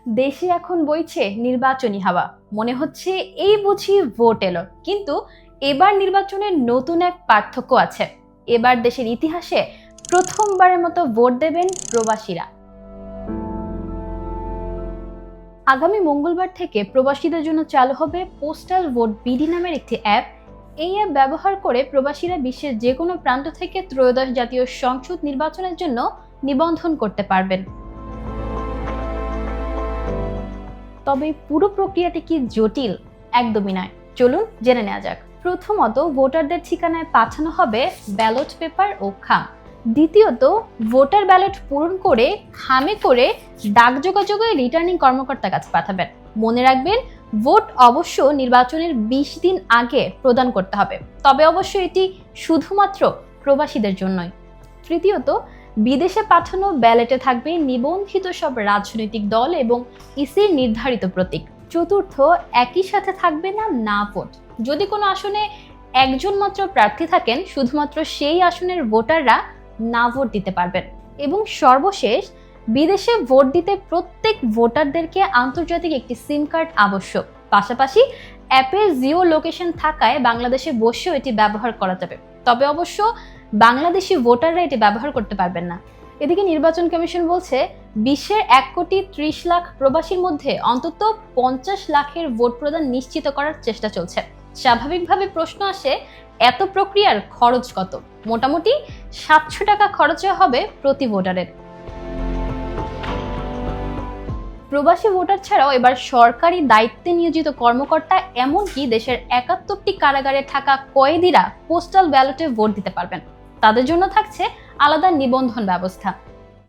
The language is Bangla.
দেশে এখন বইছে নির্বাচনী হাওয়া। মনে হচ্ছে এই বুঝি ভোট এলো, কিন্তু এবার নির্বাচনের নতুন এক পার্থক্য আছে। এবার দেশের ইতিহাসে প্রথমবারের মতো ভোট দেবেন প্রবাসীরা। আগামী মঙ্গলবার থেকে প্রবাসীদের জন্য চালু হবে পোস্টাল ভোট বিডি নামের একটি অ্যাপ। এই অ্যাপ ব্যবহার করে প্রবাসীরা বিশ্বের যে কোনো প্রান্ত থেকে ত্রয়োদশ জাতীয় সংসদ নির্বাচনের জন্য নিবন্ধন করতে পারবেন। তবে পুরো প্রক্রিয়াটি কি জটিল? একদমই নয়, চলুন জেনে নেওয়া যাক। প্রথমত, ভোটারদের ঠিকানায় পাঠানো হবে ব্যালট পেপার ও খাম। দ্বিতীয়ত, ভোটার ব্যালট পূরণ করে খামে করে ডাক যোগাযোগে রিটার্নিং কর্মকর্তার কাছে পাঠাবেন। মনে রাখবেন, ভোট অবশ্য নির্বাচনের 20 দিন আগে প্রদান করতে হবে, তবে অবশ্য এটি শুধুমাত্র প্রবাসীদের জন্যই। তৃতীয়ত, বিদেশে পাঠানো ব্যালটে থাকবে নিবন্ধিত সব রাজনৈতিক দল এবং ইসির নির্ধারিত প্রতীক। চতুর্থ, একই সাথে থাকবে না ভোট। যদি কোনো আসনে একজন মাত্র প্রার্থী থাকেন, শুধুমাত্র সেই আসনের ভোটাররা না ভোট দিতে পারবেন। এবং সর্বশেষ, বিদেশে ভোট দিতে প্রত্যেক ভোটারদেরকে আন্তর্জাতিক একটি সিম কার্ড আবশ্যক। পাশাপাশি অ্যাপের জিও লোকেশন থাকায় বাংলাদেশে বসেও এটি ব্যবহার করা যাবে, তবে অবশ্য বাংলাদেশি ভোটাররা এটি ব্যবহার করতে পারবেন না। এদিকে নির্বাচন কমিশন বলছে, বিশ্বের 1,30,00,000 প্রবাসীর মধ্যে অন্তত 50 লাখের ভোট প্রদান নিশ্চিত করার চেষ্টা চলছে। স্বাভাবিকভাবে প্রশ্ন আসে, এত প্রক্রিয়ার খরচ কত? মোটামুটি 700 টাকা খরচে হবে প্রতি ভোটারের। প্রবাসী ভোটার ছাড়াও এবার সরকারি দায়িত্বে নিয়োজিত কর্মকর্তা, এমনকি দেশের 71টি কারাগারে থাকা কয়েদিরা পোস্টাল ব্যালটে ভোট দিতে পারবেন। তাদের জন্য থাকছে আলাদা নিবন্ধন ব্যবস্থা।